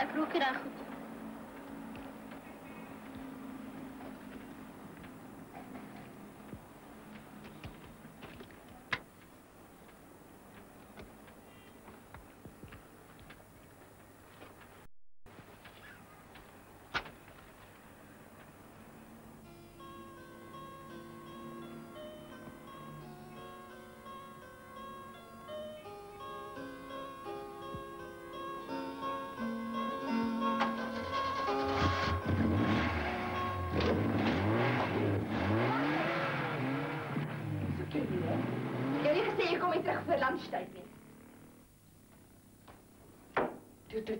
Ek rook hier reg goed. Lunchtyd nie.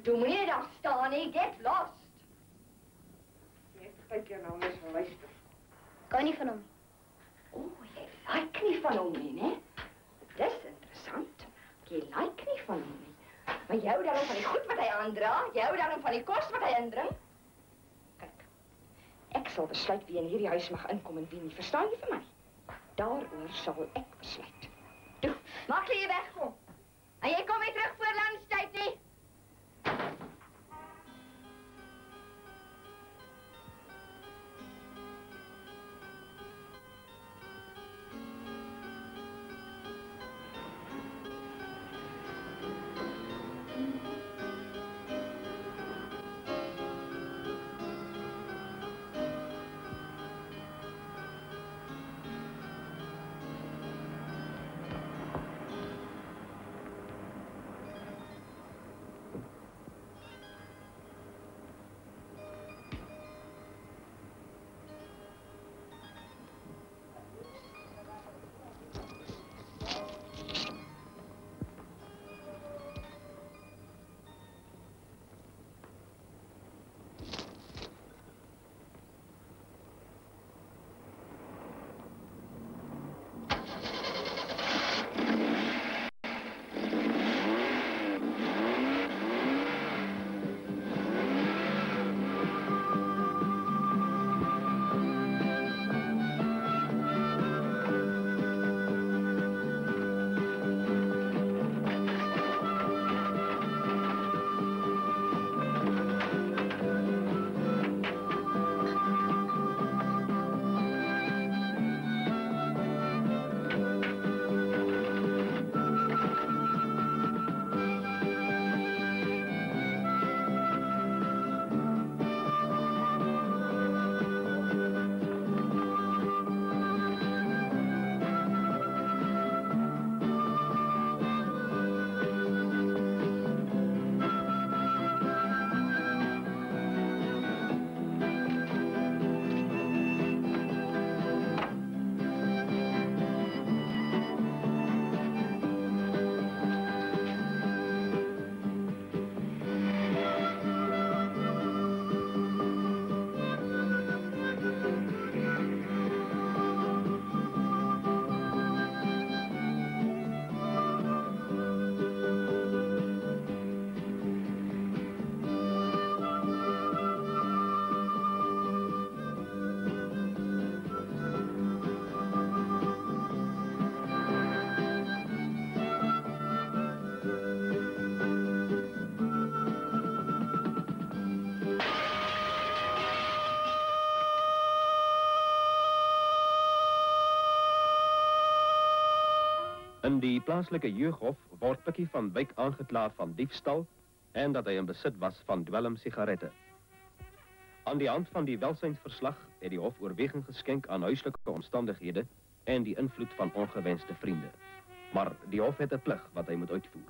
Toe moet jy daar staan, nie. Get lost. Net partykeer na mes gaan luister. Kan nie van hom nie. O, jy like nie van hom nie, né? Dis interessant. Jy like nie van hom nie. Maar jy hou daarom van die goed wat hy aandra, jy hou daarom van die kos wat hy indring. Kyk, ek sal besluit wie in hierdie huis mag inkom en wie nie. Verstaan jy vir my? Daaroor sal ek besluit. Toe, maak jy wegkom. En jy kom weer terug voor lunchtyd nie. In die plaaslike jeughof word Pikkie van Wyk aangekla van diefstal en dat hy in besit was van dwelmsigarette. Aan die hand van die welsynsverslag het die hof oorweging geskenk aan huislike omstandighede en die invloed van ongewenste vriende. Maar die hof het 'n plig wat hy moet uitvoer.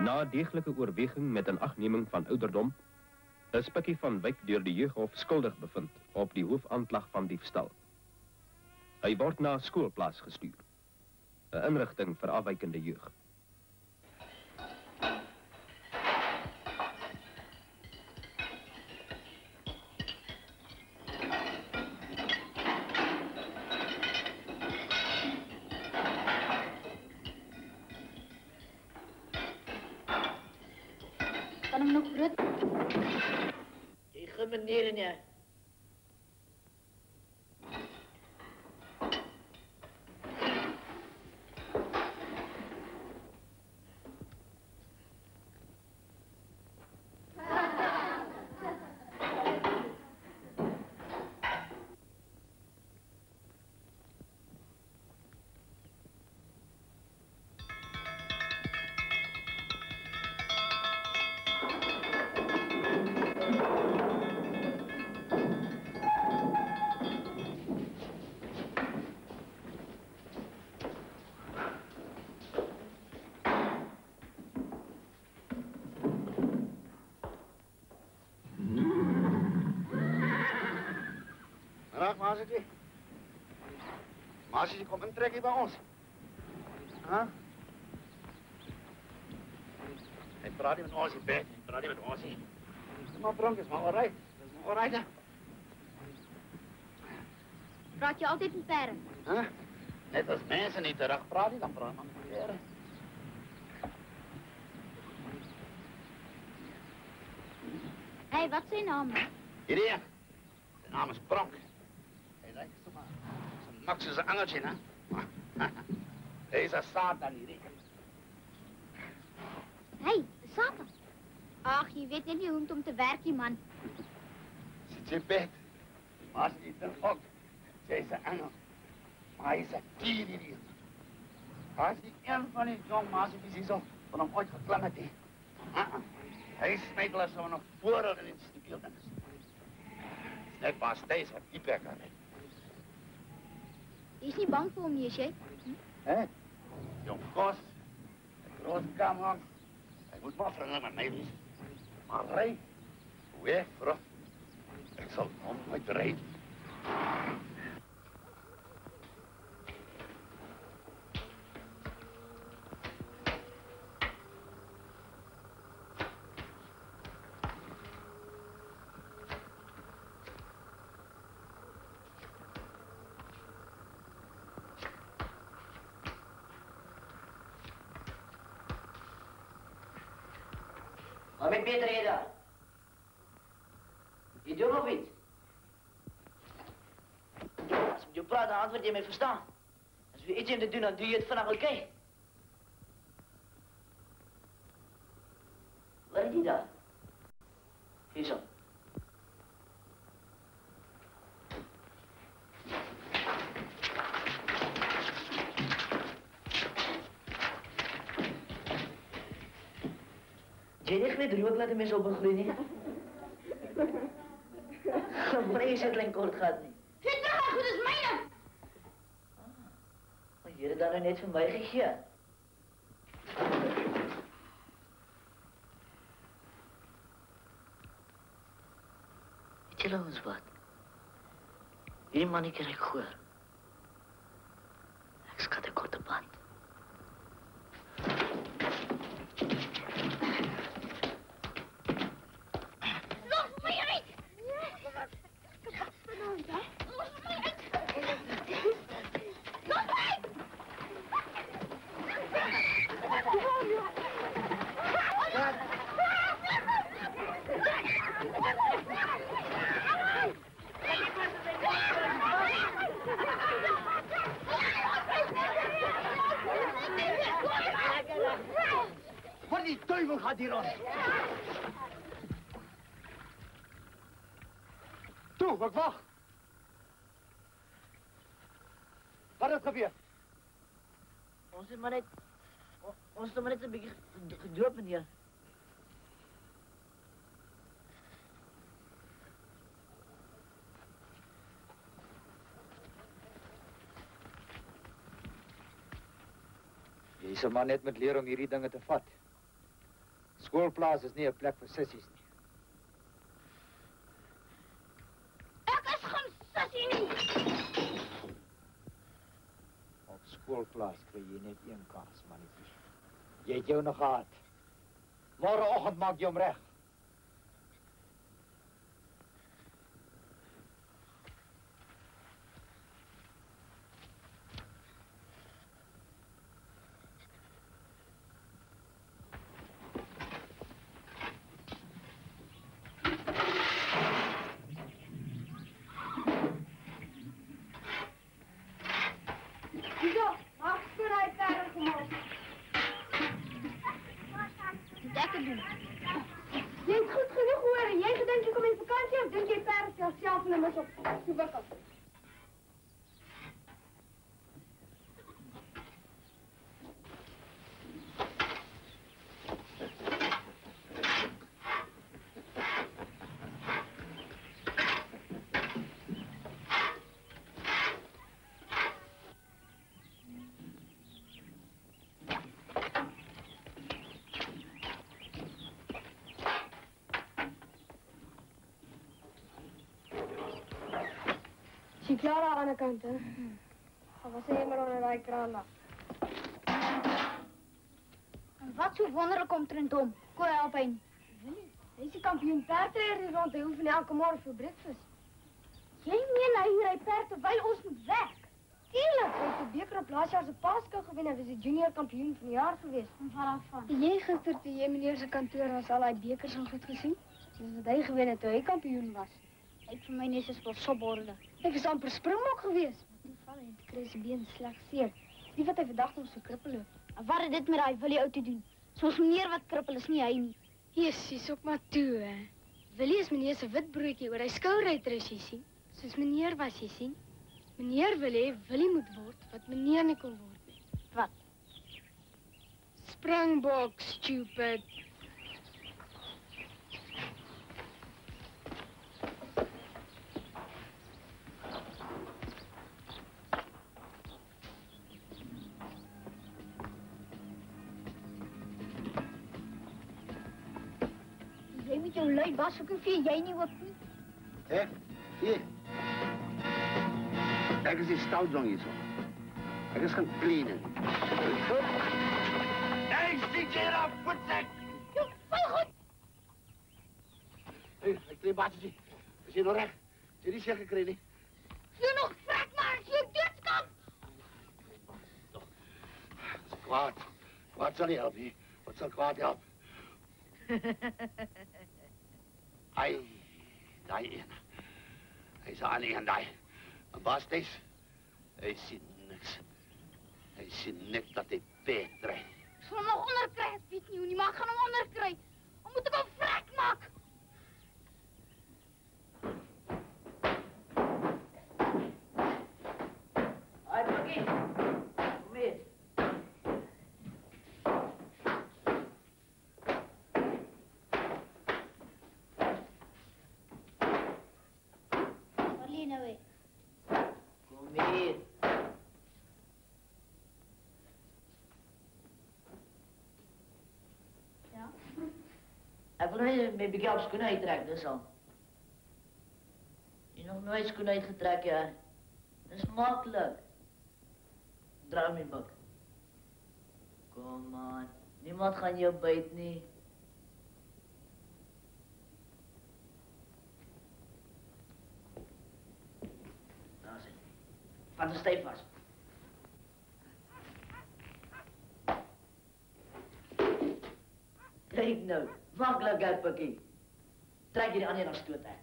Na deeglike oorweging met inagneming van ouderdom, is Pikkie van Wyk deur die jeughof skuldig bevind op die hoofaanklag van diefstal. Hy word na 'n skoolplaas gestuur, 'n inrigting vir afwykende jeug. Kan hem nog brood? Jy gaan meneer en jy. Raak, Maasje. Maasje, kom intrek hier bij ons. Huh? Hij praat niet met ons, hij praat niet met ons. Maar Bronk, is maar alright. Dat is maar alright, hè? Praat je altijd met peren? Huh? Net als mensen niet terug praten, dan praat man met peren. Hé, wat zijn naam? Iedereen. Zijn naam is Bronk. Hij lijkt zomaar zo'n Maxische angeltje, hè? Deze Satan hier. Hé, de Satan. Ach, je weet niet hoe het om te werken, man. Zit je bed? Maar ze niet ook. Zij is een engel. Maar hij is een tier hier. Hij is niet een van die jong mazen die zo van hem ooit geklemd heeft. Hij snijdt als we nog voorhouden in de wildernis. Net pas deze die bekker. Je is niet bang voor hem, Jesje? Hé? Jong Kos, de grote kamer. Hij moet maar vrienden met mij wezen. Maar rij, weg, vrouw. Ik zal nooit rijden. Maar met beter je daar. Je doet nog iets. Als ik je praat, dan antwoord je mij verstaan. Als we iets in doen, dan doe je het vanaf oké. Waar is die daar? Hier zo. Jy het net rook laat die mens opgegroei nie. Vrees het klein kort gehad nie. Vind terug, goed is mijne! Maar jy het dan nou net vir my gegee. Weet julle ons wat? Hierdie mannetjie ryk goor. Ek skat 'n korte band. Wat die duivel gaat hier rond? Toe, ik wacht. Wat is gebeurd? Ons het maar net... Ons het maar net 'n bietjie gedroop, meneer. Jy is maar net met leer om hierdie dinge te vat. Skoolplaas is nie 'n plek vir sissies nie. Ek is geen sussie nie. Op skoolplaas kry jy net een kans, mannetjie. Jy het jou nog gehad. Môreoggend maak jy hom reg. Zie klaar aan de kant, hè? Dat was helemaal onder de kraan lag. En wat zo wonderlijk komt er in Tom? Kom je help een. Deze kampioen paardrijder rond de oefenen elke morgen voor breakfast. Jij meen hij hier rijdt paard terwijl ons moet weg? Tuurlijk, hij heeft de beker op laatst jaar zijn Pasco gewonnen en is de junior kampioen van het jaar geweest. En vanaf van? Jij gisteren toen jij meneer zijn kantoor was al die bekers al goed gezien? Dus dat hij gewonnen toen hij kampioen was. Ik van mijn eerste spel sopborden. Hij is amper springbok geweest. Maar toen vallen en kreeg zijn been slecht zeer. Die wat hij verdacht om zo krippelen. En wat is dit met hij Willie uit te doen? Zoals meneer wat krippel is niet hij niet. Jezus, ook maar toe, hè. Willie is meneer zijn witbroekje waar hij skouruiter is, je ziet. Zoals meneer was, je ziet. Meneer Willie moet worden wat meneer niet kon worden. Wat? Springbok, stupid. Jij met jouw lui bas ook een jij niet wat niet. Hé, hier. Kijk eens die stoutzong hier zo. Kijk eens gaan cleanen. Nee, zit je erop, voetzak! Jo, wel goed. Hé, ik klein baasje. We zijn nog recht. Zie die zeg gekregen? Je nog vrek maar als je doodskomt. Dat is kwaad. Kwaad zal niet helpen. Wat zal kwaad helpen? Ai, daar een. Hij is aan en daar. En baas is, hij ziet niks. Hij ziet niks dat hij peet rijdt. Ik zal hem nog onderkrijgen, Piet niet. Die mag gaan hem onderkrijgen. Dan moet ik hem vrek maken. Hoi, Buggy. Kom hier. Waar lig je nou weer? Kom hier. Ja? Ik wil niet met Miguel schoenen uittrekken, dat is al. Je nog nooit schoenen uitgetrokken, hè? Dat is makkelijk. Draai mijn bak. Kom aan, niemand gaat je bijten, niet. Daar zit. Vat de stijf vast. Kijk nou, makkelijk uit, Pukkie. Trek je die aan je naar stoot, hè.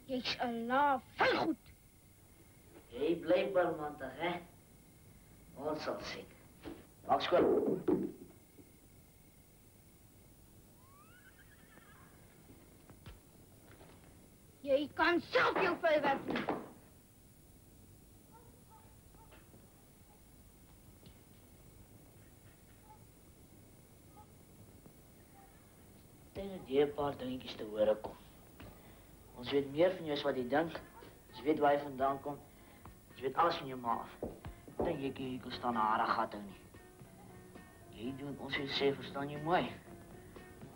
Jezus, Allah, veel goed. Hé, blijkbaar, man, toch, hè? Ons zal zien. Wacht, school. Je kan zelf heel veel werk doen. Tegen die paar dingetjes te horen kom. Ons weet meer van jou as wat jy dink. Ons weet waar jy vandaan kom. Ons weet alles van jou ma af. Dink jy hier kon staan 'n hare gat hou nie. Jy doen ons wil sê, verstaan jy mooi?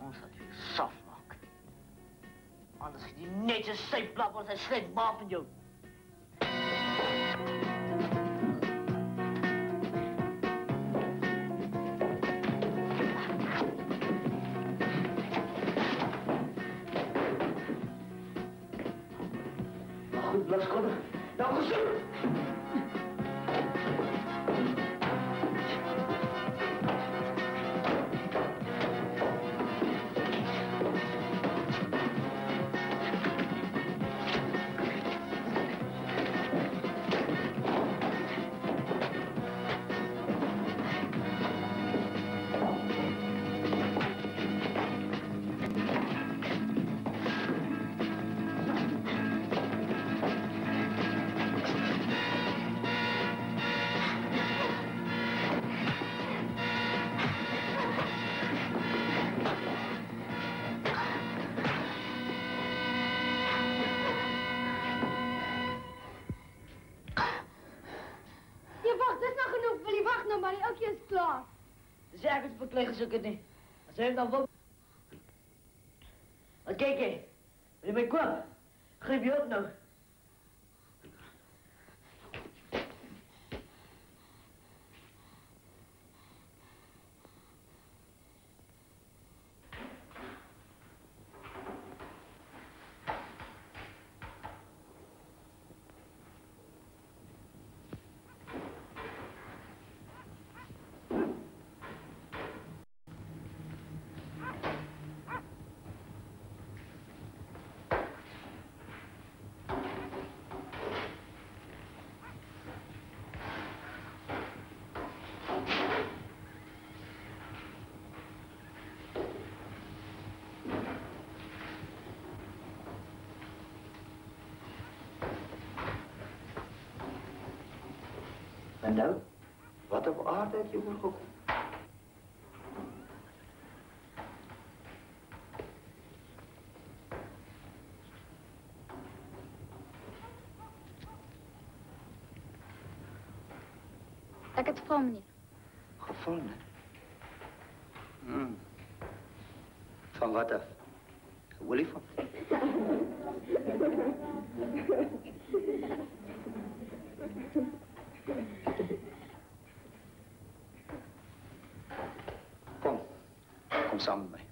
Ons gaan jou saf maak. Anders gaan jy net so syplap as hy sleg maak van jou. Goed, blijf komen. Nou gezond! Maar die oudje is klaar. Dus jij kunt verklegen zoek het niet. Als hij hem dan wil... Maar kijk hé, wil je mij komen? Geef je op nog. En nou, wat op aarde heb je overgekomen? Ik het gevonden, meneer. Gevonden? Van wat af? Een olifant? Kom samen met mij.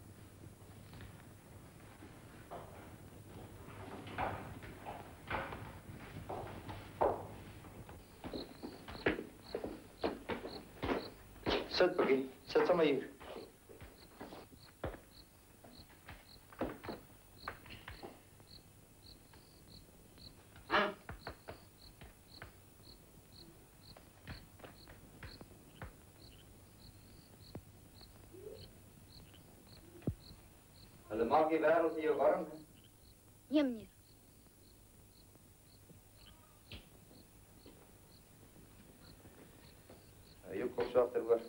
Zit, Peggy. Zit zo maar hier. Maak je wereld hier warm? Ja, meneer. Je kop zachter hoor.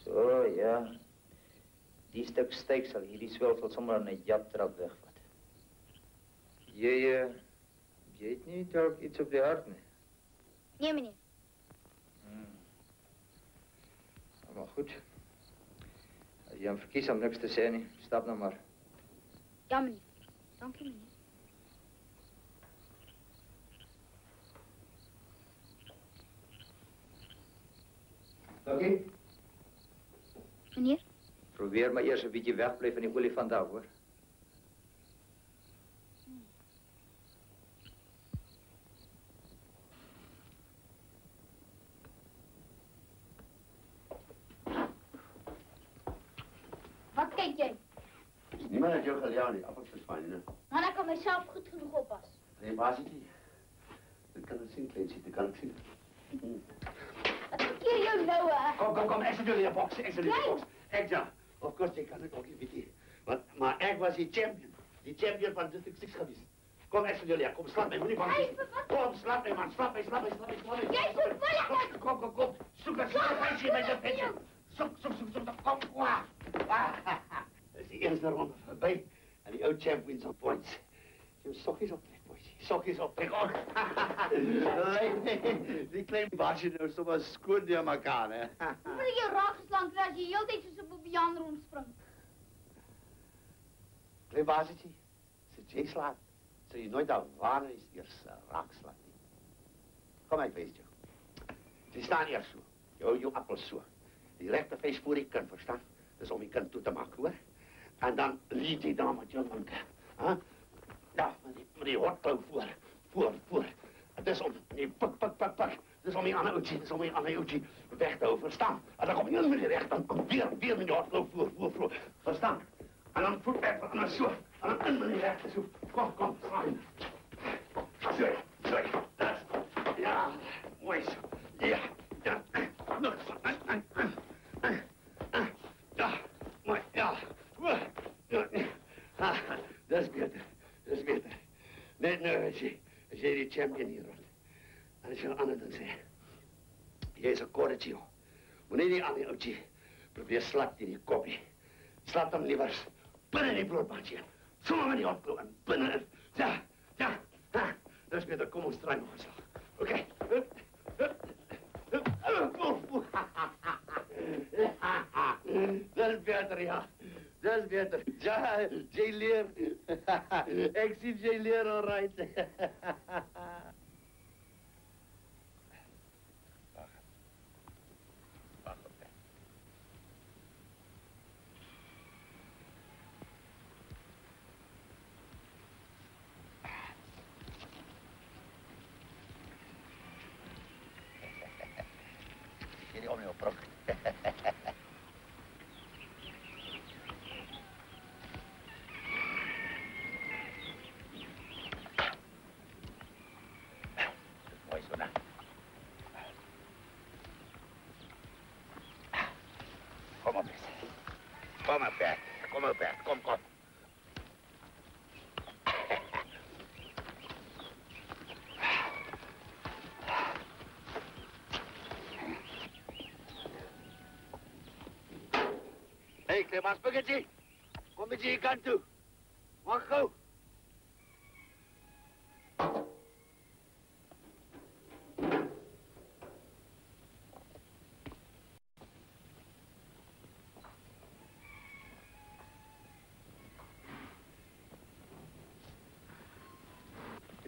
Zo, ja. Die stuk steeksel hier, die zwelt wat zomaar een japtrap wegvat. Je eet niet ook iets op de hart, nee? Nee, meneer. Maar goed. Als je hem verkiest om niks te zijn, stap nou maar. Ja, meneer. Dank u, meneer. Oké. Meneer? Probeer maar eerst een beetje wegblijven van die olifant af, hoor. Wat kijk jij? Niemand heeft jou geleerd die appeltjes van je. Maar dan kan mijzelf goed genoeg oppassen. Nee, baas ik niet. Dat kan het zien, kleintje, dat kan ik zien. Wat verkeer jou nou, hè? Kom, ik zet jullie in de box, ik zet jullie in de box. Ik ja, of course, ik kan het ook niet weten. Maar ik was die champion van District 6 geweest. Kom, ik zet jullie, kom, slap mij, moet niet bang zijn. Kom, slap mij, man, slap mij. Jij zoekt mij, Kom, zoek een meisje met je petje. Zoek, kom, zie. eerste ronde voorbij en die oud champions op points. Je sokjes optrek, boys. Sokjes optrek. Oh. Die klein baasje nou so was skoon deur mekaar, hè. Hoe wil jy raak geslaan kry as jy heeltyd soos 'n bobbejaan rondspring? Klein baasje, as jy slaat, sal jy nooit daar waar is eers raak slaan nie. Kom ek wys jou. Jy staan eers so. Jy hou jou appel so. Die regte face voor die kin, verstaan? Dis om die kin toe te maak, hoor? En dan liet jy dan met jou linker. Huh? Ja, met die hotklauw voor. Het is om, nee, pak. Het is om die ander oudje, weg te houden, verstaan? En dan kom je met die rechter, en weer met die hotklauw voor. Verstaan? En dan voet weg, en dan zo. En dan in met die rechter, zo. Kom, slaan. Zo, dat is, ja, mooi zo. Ja. Nog zo. Ja, mooi, ja. Dat is beter. Net nu, als je die champion hier rond. En als je een ander dan zegt, jij is een korretje, joh. Wanneer die andere oudje probeert slap in die kopje. Slap hem liever binnen die bloedbandje. Zomaar met die opkloot en binnen. Ja. Dat is beter. Kom ons draai nog een slag. Oké. Dat is beter, ja. Dat is beter. Ja, jij leert. Ik zie jij leert al right. Wacht op dat. Jullie om je op. Kom op, Bert. Kom. Hey, Clemens Spaghetti. Kom met je hier kant toe. Mag gauw.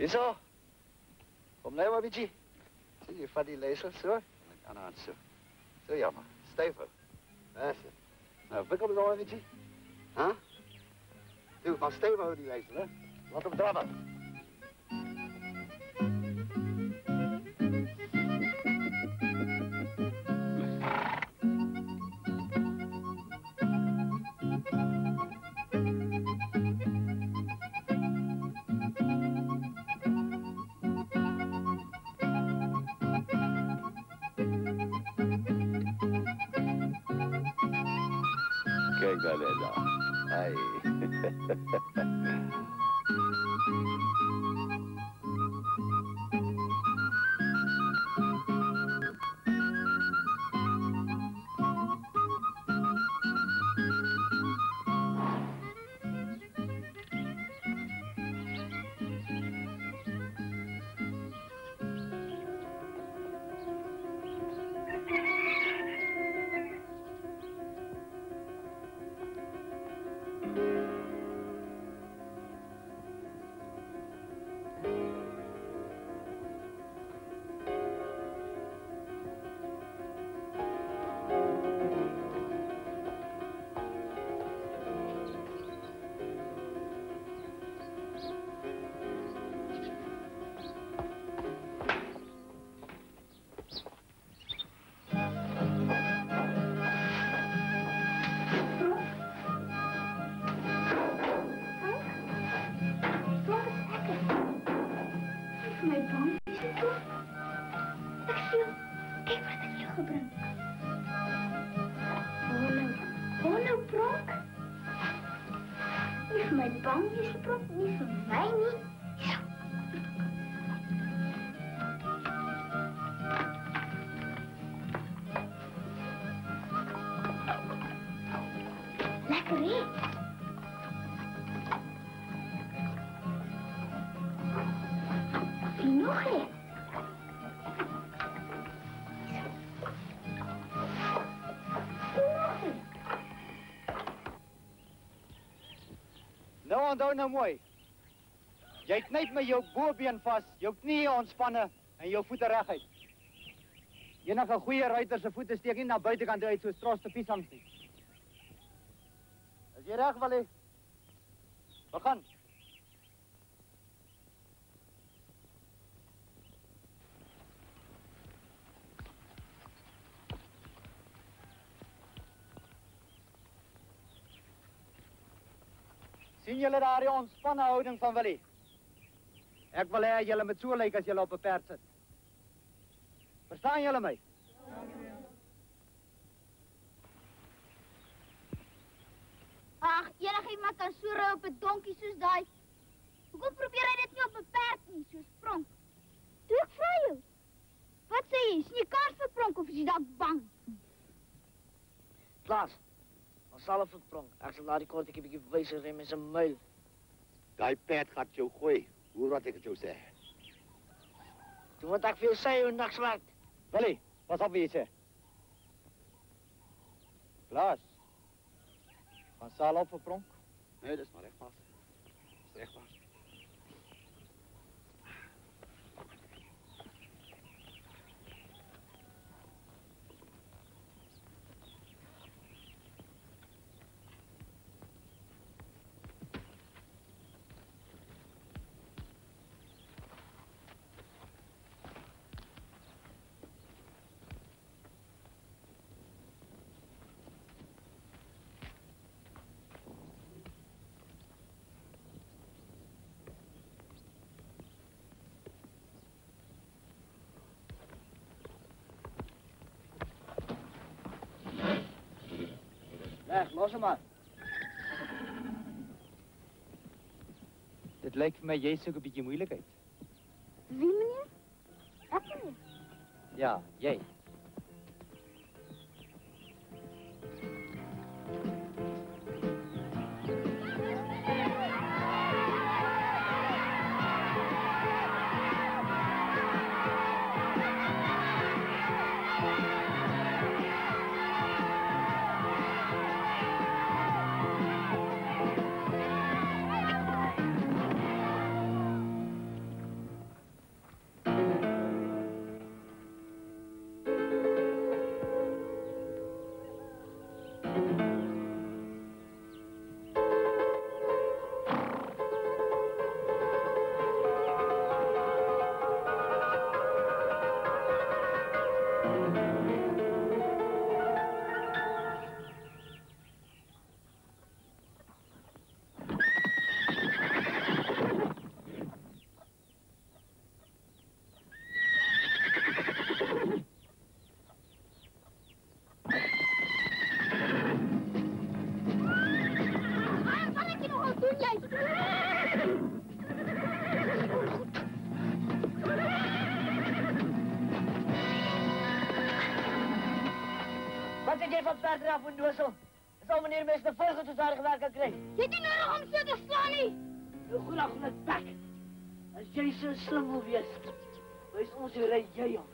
Zo. Kom nou maar, beetje. Zie je van die laser zo? Aan de hand zo. Zo jammer. Stijver. Dat is het. Nou, wikkel het al een beetje. Huh? Doe, maar stijver houden die laser, hè. Laat hem drabben. Kijk daar, Leda. Ai. My bang is geprop, nie vir my nie. Ja. Lekker, hè? Nou onthou nou mooi. Jy knyp met jou bobeen vas, jou knieë ontspanne en jou voete reguit. Enige goeie ruiter se voete steek nie na buitekant uit soos troste piesangs nie. Is jy reg, Willie? Begin. Sien julle daar die ontspanne houding van Willie? Ek wil hê julle moet so lyk as julle op 'n perd sit. Verstaan julle my? Ag, enigiemand kan so ry op 'n donkie soos daai. Hoekom probeer hy dit nie op 'n perd nie, soos Pronk? Toe ek vra jou. Wat sê jy? Sien jy kans vir Pronk of is jy dalk bang? Klaas, ons sal op Pronk. Ek sal daardie kortjie bietjie bewys rem in 'n myl. Daai perd gaan jou gooi. Hoor wat ek jou sê. Toe moet ek vir jou sê hoe niks werk. Willie, pas op wie jy sê. Klaas. Van Saal op vir Pronk? Nee, dis maar reg pas. Reg pas. Los hem maar. Dit lijkt vir my jy soek 'n bietjie moeilikheid. Wie, meneer? Ek meneer. Ja, jy. Wat zeg jij van het paard eraf voor een doosel? Dat zal meneer meester de volgende toezadig werken krijgen. Je hebt niet nodig om zo te slaan, nie. Heel goed af met het bek. Als jij zo slim wil wees, wees onze rij jij om.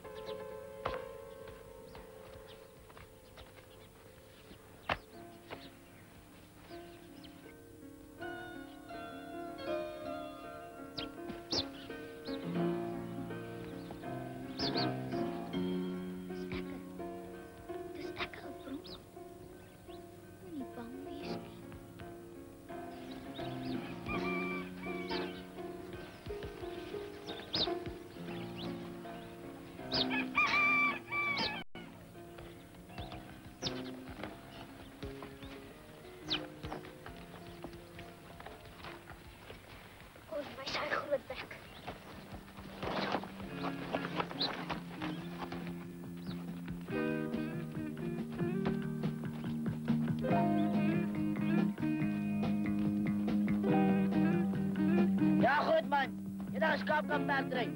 Skaap kan paard rijden.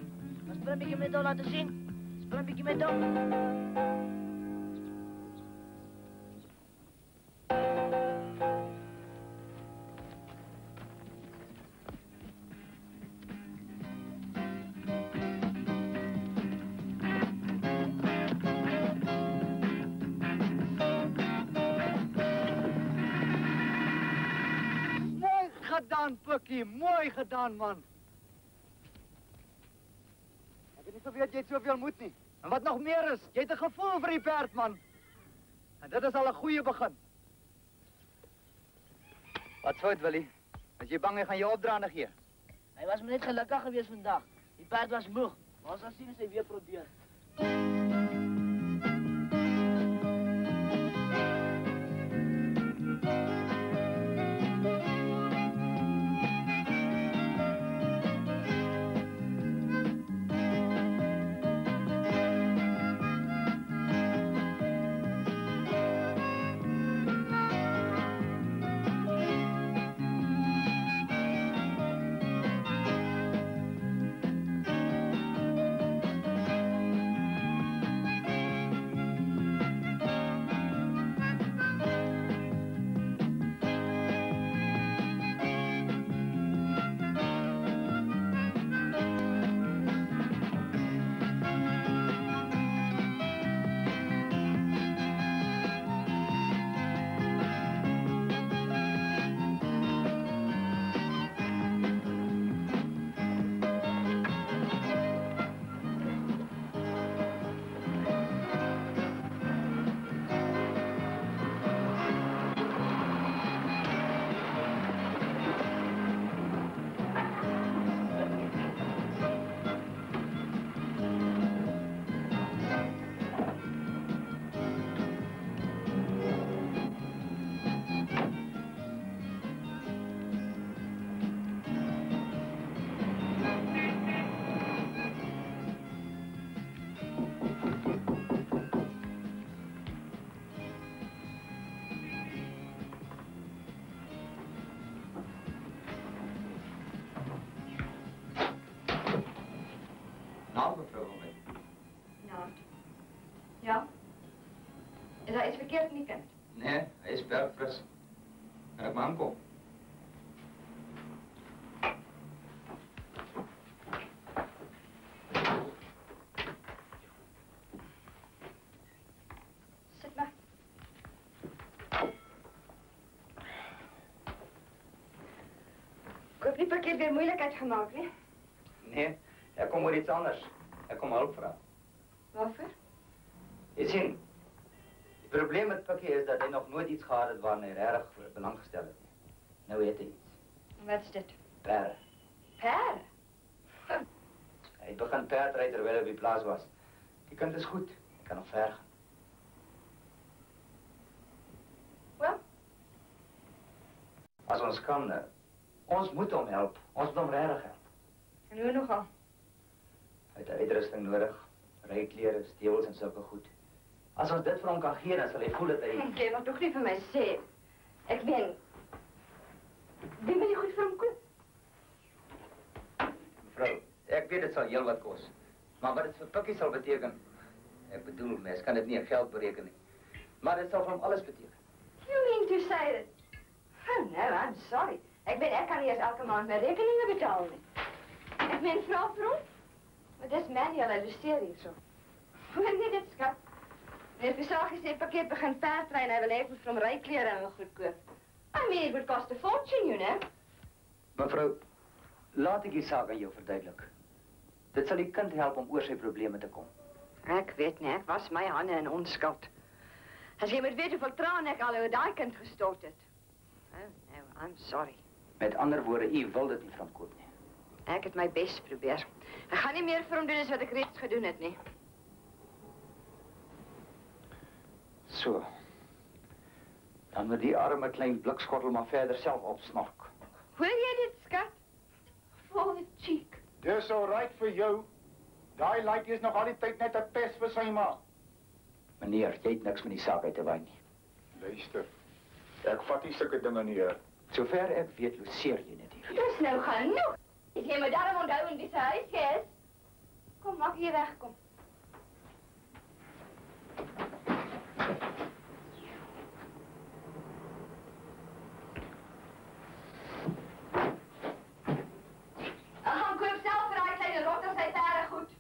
Als het een beetje met jou laten zien, speel een beetje met jou. gedaan, Pikkie. Mooi gedaan, man. Ek het nie geweet jy het soveel moed nie. En wat nog meer is, jy het 'n gevoel vir die perd, man. En dit is al 'n goeie begin. Wat fout, Willie? As jy bang hy gaan jou opdraande gee? Hy was maar net gelukkig geweest vandag. Die perd was moeg. Maar ons sal sien as hy weer probeer. Nou, mevrouw van mij. Nou. Ja? Is daar iets verkeerd in die kind? Nee, hij is bergfris. En ik mag hem komen. Zit maar. Ik heb niet verkeerd weer moeilijkheid gemaakt, hè? Nee, hij komt voor iets anders. Hij komt hulp vragen. Waarvoor? Je ziet, het probleem met Pikkie is dat hij nog nooit iets gehad heeft waar hij erg belang gesteld heeft. Nou weet hij iets. Wat is dit? Peren. Peren? Hij begon paardrijden terwijl hij op die plaats was. Die kind is goed. Hij kan nog ver gaan. Wel? Als ons kan, ons moet hem helpen. Ons moet hem erg helpen. En hoe nogal? Hij heeft uitrusting nodig. Rijkleren, stevels en zulke goed. Als ons dit voor hem kan geven, dan zal hij voelen dat hij... Jy mag toch niet van mij zeggen. Ik ben... Wie wil je goed voor hem koop? Mevrouw, ik weet het zal heel wat kosten. Maar wat het voor Pikkie zal betekenen... Ik bedoel, mensen kan het niet in geld berekenen. Maar het zal voor hem alles betekenen. You mean to say that... Oh no, I'm sorry. Ik kan niet eens elke maand mijn rekeningen betalen. Ik ben vrouw voor hem. Maar dat is manual illustrering zo. Wanneer dit schat? Meneer Visaag is een pakket begint paardrijden en hij wil even van rijkleren en goedkoop. I mean, it would cost a fortune, you know. Mevrouw, laat ik die zaak aan jou verduidelijken. Dit zal die kind helpen om oor zijn problemen te komen. Ik weet niet, ik was mijn handen en onschuld. Als je moet weten hoeveel tranen ik al over dat kind gestort heb. Oh, no, I'm sorry. Met andere woorden, u wil dit niet van koop, nee. Ik heb mijn best geprobeerd. Ik ga niet meer voor hem doen als wat ik reeds gedaan heb, nee. Zo. Dan moet die arme klein blikschottel maar verder zelf opsnorken. Hoor jij dit, schat? Vol de cheek. Dis all right vir jou. Daai like is nog al die tyd net 'n pes vir sy ma. Meneer, jy het niks met die saak uit te waai nie. Luister. Ek vat nie sulke dinge nie, heer. Sover ek weet, loseer jy net hier. Dat is nou genoeg. Is jy my daarom onthou in die huis is? Kom, maak hier weg, kom. Gaan koop zelf vir daai kleine rot, as hy daar goed.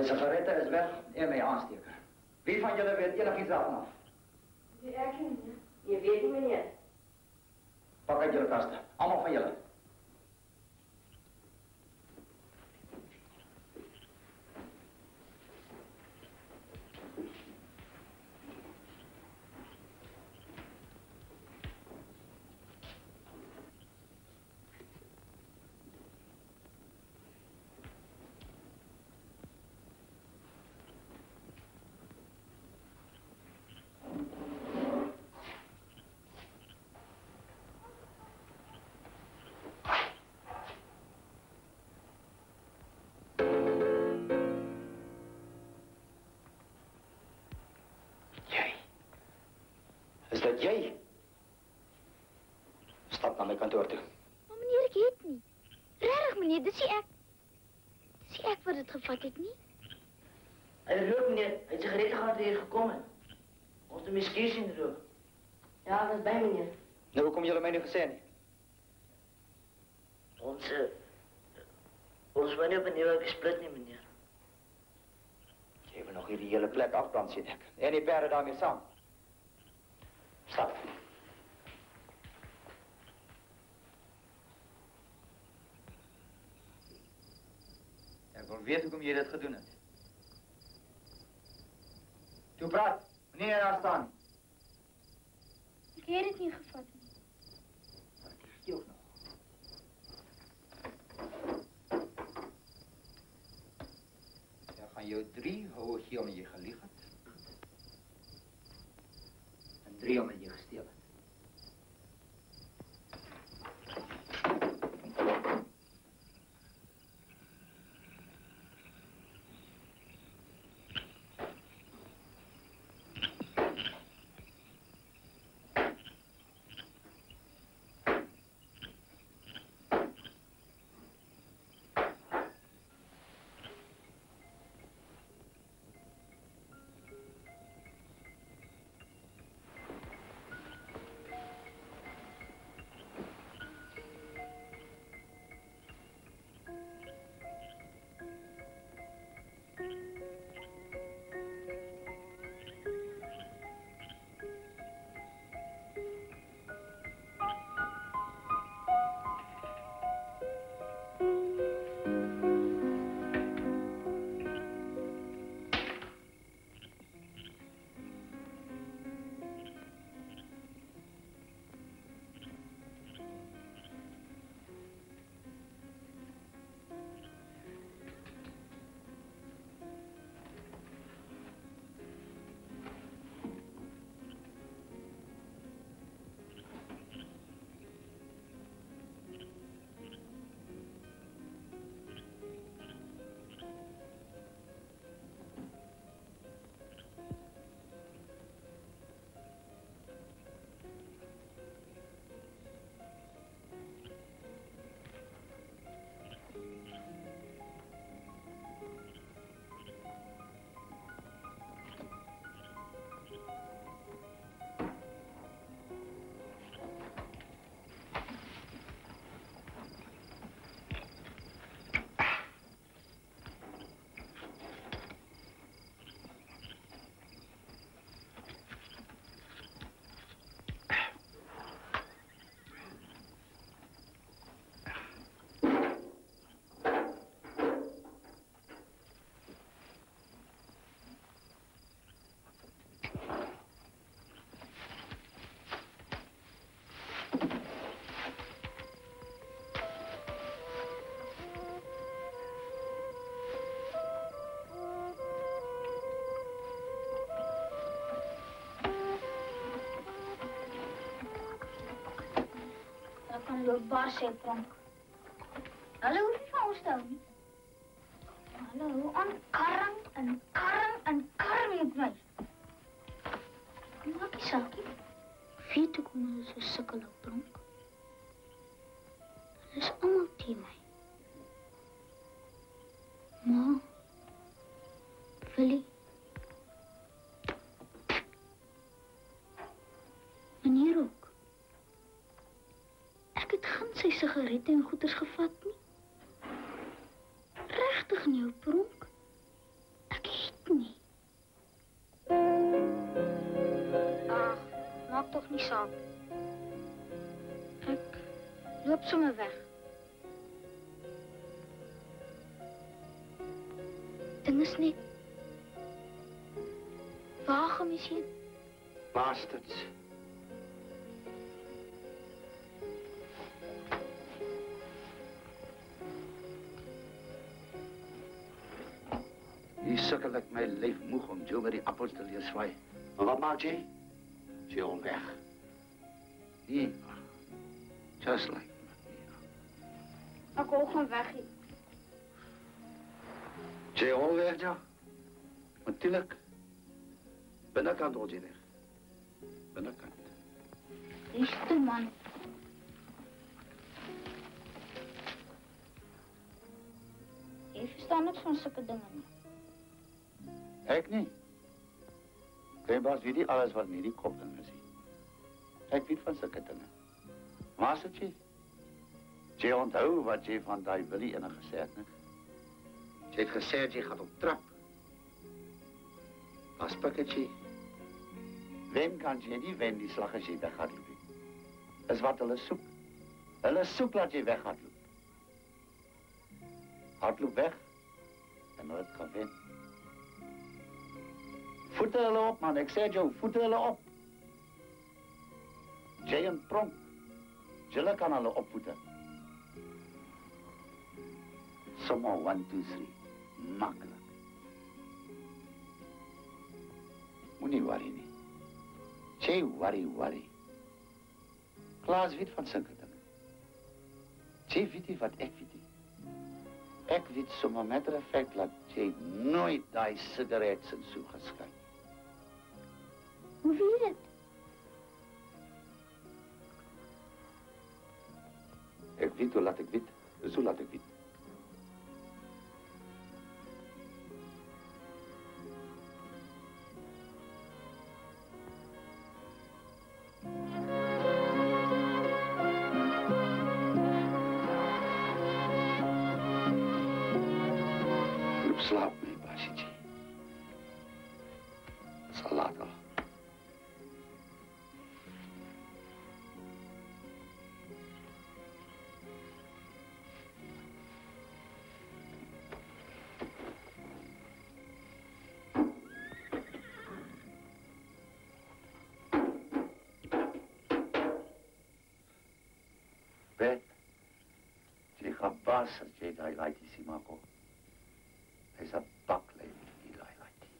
My sigarette is weg en my aansteker. Wie van julle weet enigiets daarvan af? Ek nie. Jy weet nie, meneer. Pak uit julle kaste. Almal van julle. Is dat jy? Stap na my kantoor toe. Maar meneer, ek het nie. Regtig meneer, dis nie ek. Dis nie ek wat dit gevat het nie. Hy rook, meneer. Hy het sigarette gehad toe hier gekom het. Ons het my skuur sien rook. Ja, dat is by, meneer. Nou, hoekom julle my nie gesê nie? Ons wou nie op 'n nuwe gesplit nie, meneer. Jy wil nog hierdie hele plek afbrand, sien ek. En die perde daarmee saam. Stap. Ek wil weet hoekom jy dit gedoen het. Toe praat, meneer daar staan. Ek het dit nie gevat nie. Jy ook nog. Jy gaan jou 3 hou gee omdat jy gelieg het. En 3 omdat jy gesteel het. Kan loop baas sê, Pronk. Hallo, hoef nie van ons te hou nie. Hallo, aan karring en karring met my. Maak die saakie. Weet ek hoe hulle so sukkel op, Pronk? Hulle is allemaal teen my. Ma, Willie, meneer ook. Ek het geen sy sigarette en goeders gevat nie. Regtig nie, ou Pronk. Ook nie. Ag, maak tog nie saak. Ek loop sommer weg. Ding is net... Waar gaan my sien? Bastards. Hier sukkel ek my lyf moeg om Joe met die appels te leer swaai. Maar wat maak jy? Jy hom weg. Nee, just like Ek wil gaan weg. jy hom weg, ja? Natuurlijk. Binnekant word jy weg. Binnekant. Dis toe, man. Jy verstaan niks van sulke dinge nie. Ek nie. Kleebas weet nie alles wat nie die kop in is nie. Ek weet van sulke dinge. Maar as jy? Jy onthou wat jy van daai Willie ene gesê het, nie? Jy het gesê jy gaan op trap. As pakketjie. Wen kan jy nie wen die slag as jy weghardloop nie. Is wat hulle soek. Hulle soek dat jy weghardloop. Hardloop weg en hulle het gaan wen. Voete hulle op, man. Ek sê jou, voete hulle op. Jy en Pronk. Julle kan hulle opvoete. Sommer 1, 2, 3. Makkelijk. Moenie worry nie. Jy worry. Klaas weet van sulke dinge. Jy weet nie wat ek weet nie. Ek weet sommer matter of fact dat jy nooit daai sigarets en so geskyn. Hoe weet dit? Ek weet hoe laat ek weet. Dis hoe laat ek weet. Loop slaap my, Basietje. Sal later. Bet, jy gaan bas as jy daai laaitjie sien maak op. Hy's 'n baklei die daai laaitjie.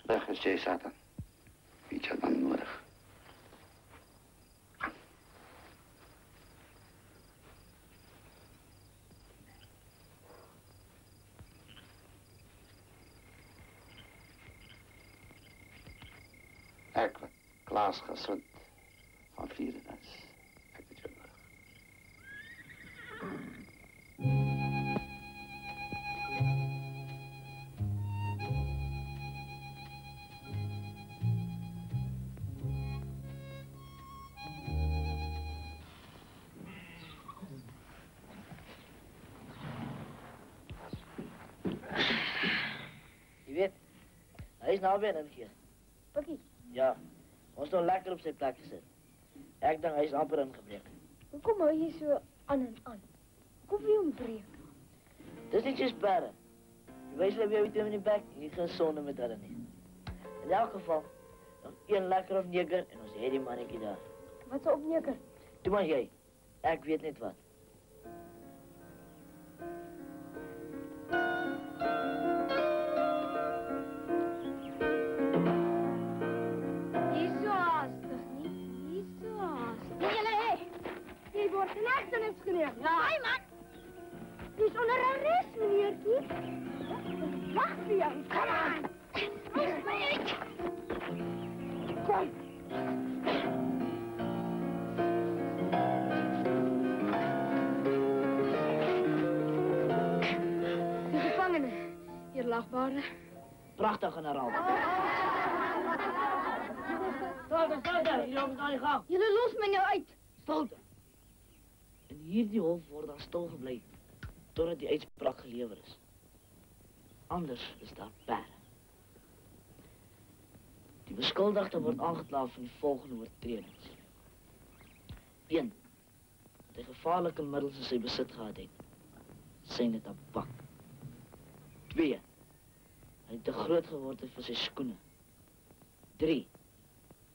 Weg is jy, Satan. Weet jy dan nodig? Ek wat Klaas gesond van vieren is. Ek het jou nodig. Jy weet, hy is nou binnen hier. Pikkie, Ja, ons nou lekker op sy plek gesit. Ek dink hy is amper ingebreek. Hoekom hou jy so aan en aan? Kom jy hom breek? Dis nie soos perde. Jy wys hulle jou in die bek en jy geen sonde met hulle nie. In elk geval, nog een lekker of neger en ons het die mannetjie daar. Wat se opneker? Toe maar jy. Ek weet net wat. Jy is so haastig nie. Jy is so haastig. wat julle hê? Jy word in hegtenis geneem. Ja. Hey, man. Dis onder arrest, meneertjie. Wag vir jou. Kom aan. Kom. Die gevangene, hier lagbare. Pragtig, generaal. Stilte, hier op die gang. Julle los my nou uit. Stilte. In hierdie hof word daar stil gebly totdat die uitspraak gelewer is. Anders is daar perde. Die beskuldigde word aangekla van die volgende oortredings. 1. Dat hy gevaarlike middels in sy besit gehad het. Syne tabak. 2. Hy het te groot geword het vir sy skoene. 3.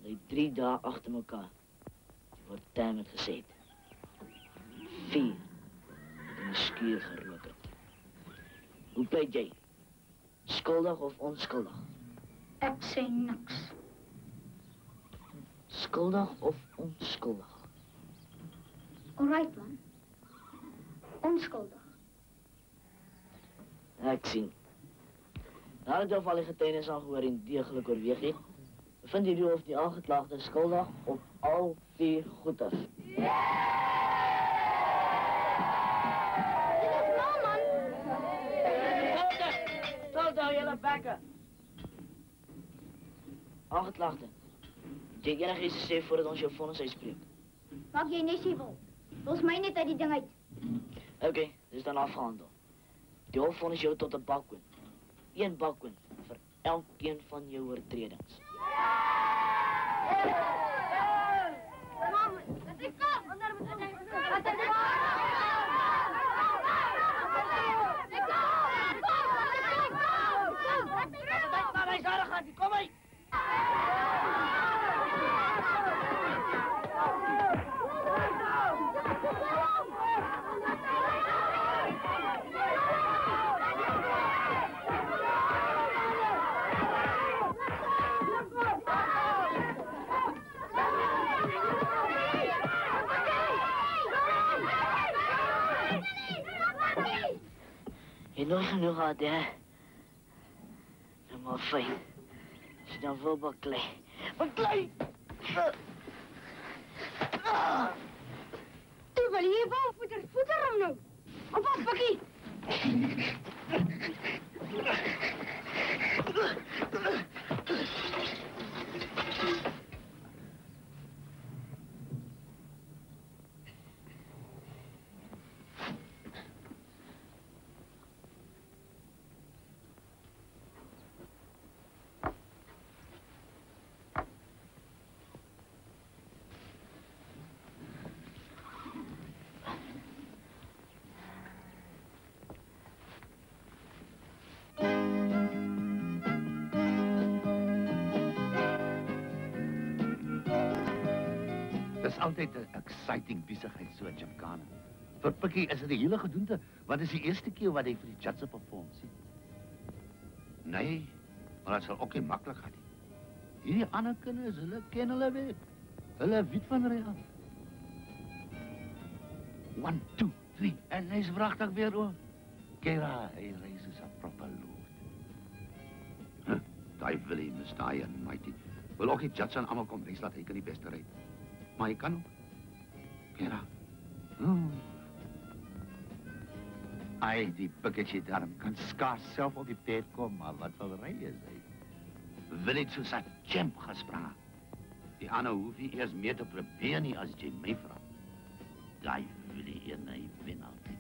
Hy 3 dae agter mekaar die wortel het geset. 4. Dat hy 'n skuur gerook het. Hoe pleit jy? Skuldig of onskuldig? Ek sê niks. Skuldig of onskuldig? Alright man. Onskuldig. Ek sien. Nadat jy al die getuienis aangehoor en deeglik oorweeg het, bevind jy die hof die aangeklaagde skuldig op al 4 goeders. Dit is nou man. Stilte, hou julle bekke. Aangeklaagde, het jy enigiets gesê voordat ons jou vonnis uitspreek? Maak jy net jy wil. Los my net uit die ding uit. Oké, dis dan afgehandel. Die hof vonnis jou tot 'n bakkoon. 1 bakkoon vir elkeen van jou oortredings. Mam, dit is kom. Onder moet Kom uit! Je hebt nooit genoeg gehad, hè? Nou maar fijn. Als je dan wil baklei. Baklei! Toe wil jy wou voeter hom nou. Op af, Bakkie. Dit is altyd 'n exciting besigheid so 'n gymkhana. Vir Pikkie is dit 'n hele gedoente, want dit is die eerste keer wat hy vir die judge perform sien. Nee, maar dit sal ook nie maklik gaan nie. Hierdie ander kinders, hulle ken hulle weg. Hulle weet van ry af. 1, 2, 3 en hy's wragtig weer oor. Kera, hy ry soos 'n proper lord. Daai Willem is daai en mighty. Wil ook die judge aan almal kom wys dat hy kan die beste ry. Maar hy kan ook. Kera. Ai, die Pikketjie darm kan skaars self op die pad kom, maar wat wil ry is hy? Wil het soos 'n champ gespring. Die ander hoef nie eers meer te probeer nie as jy my vra. Daai wil hy en hy wen altyd.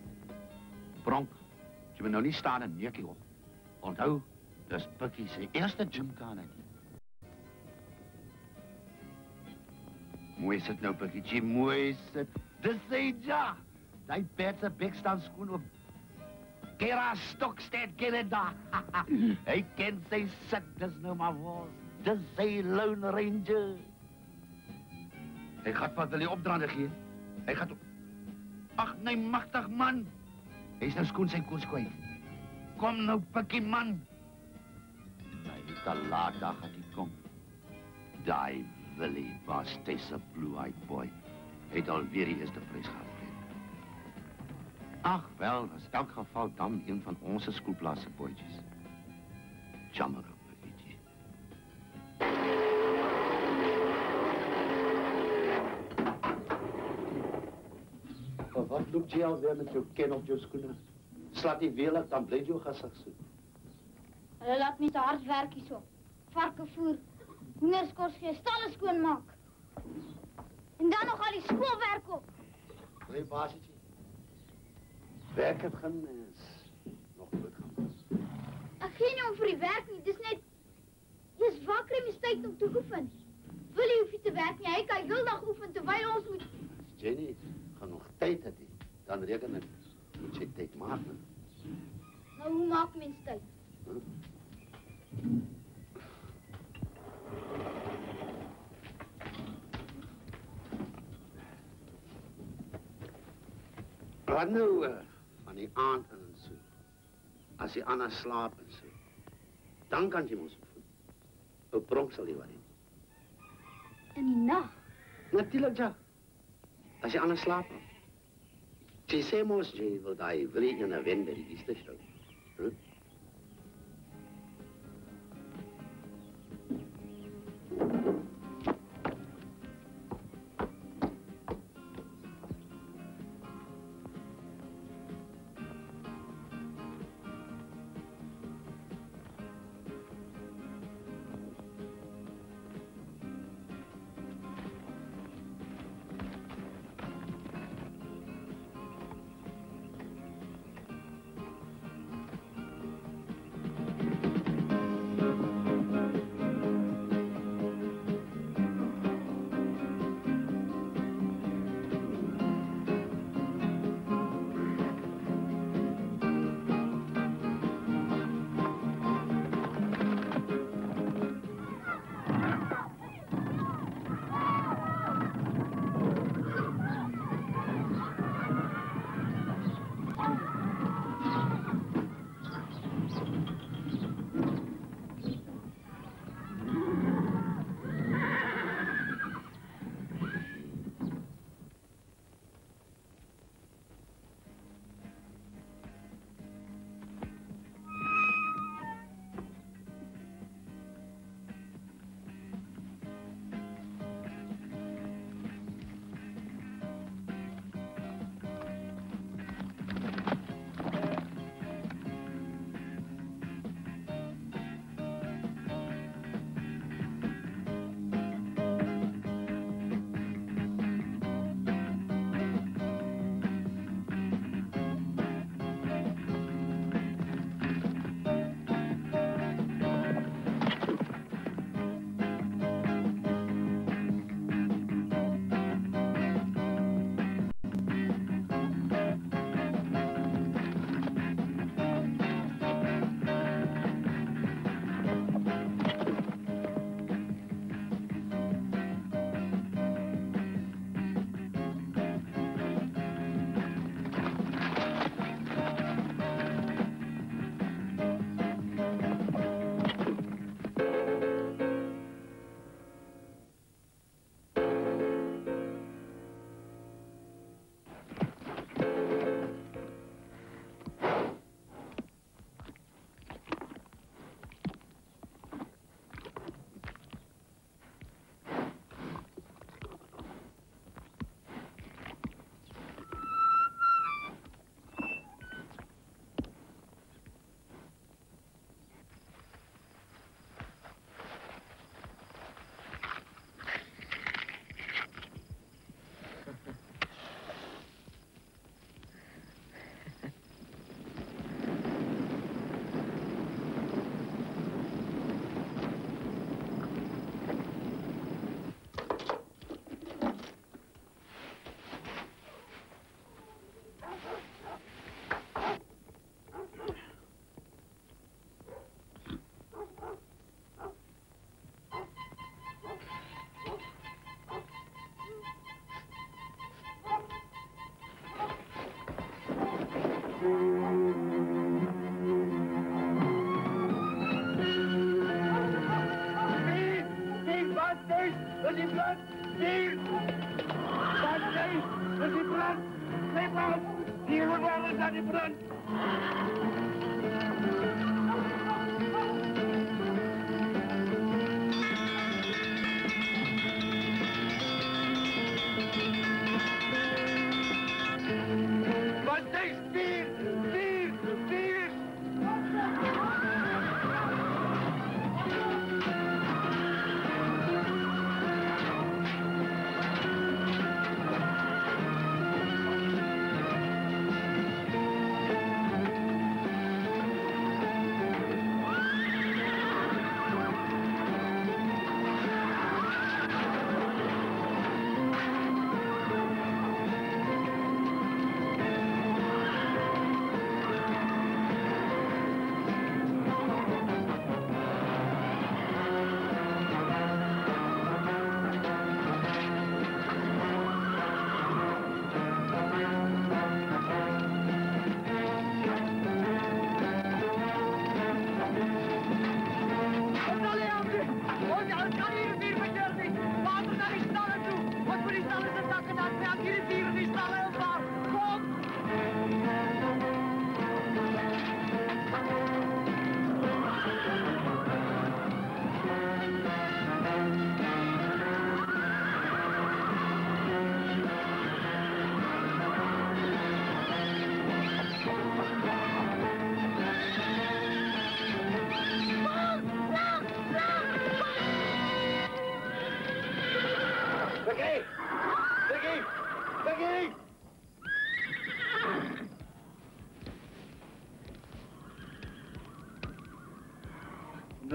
Bronk, jy moet nou nie staan en neukie op. Onthou, dis Pikkie se eerste gymkhana nie. Mooi sit nou, Pikketjie, mooi sit. Dis sy ja. Daai pad se bek staan skoon op. Kera Stokstad Canada. Hy ken sy sit, dis nou maar waar. Dis sy Lone Ranger. Hy gaat wat wil hy opdraande gee. Hy gaat op. Ag, nee, magtig man. Hy is nou skoon sy koers kwijt. Kom nou, Pikkie man. Nee, te laat, daar gaat hy kom. Daai Willie was steeds 'n blue-eyed boy. Hy het alweer die eerste prys gehad. Ach, wel, in elk geval dan een van onze skoolplaatse bootjes. Jammer op, Pikkie. Wat loop jy alweer met jou ken op jou skoene? Slaat die weelig, dan bly jou gesig so. Hulle laat my te hard werk hierso. Varke voer. Meneer kos gee stalle skoonmaak. En dan nog al die skoolwerk op. Nee, baasje. Werk het geen mens. Nog goed gaan. Ek gee nie om vir die werk nie, dis net... Jy's wakker en jy's tyd om te oefen. Willie hoef nie te werk nie, hy kan heel dag oefen terwyl ons moet... As Jenny genoeg tyd het, dan reken ek, moet jy tyd maak. Nou, hoe maak mens tyd? Wat nou van die aand en so, as die Anna slaap en so, dan kan jy ons oefen. Ou pronk sal jy wat doen. In die nag? Natuurlijk, ja. As jy Anna slaap. Jy sê mos, jy wil die ene wen by die Eastershow.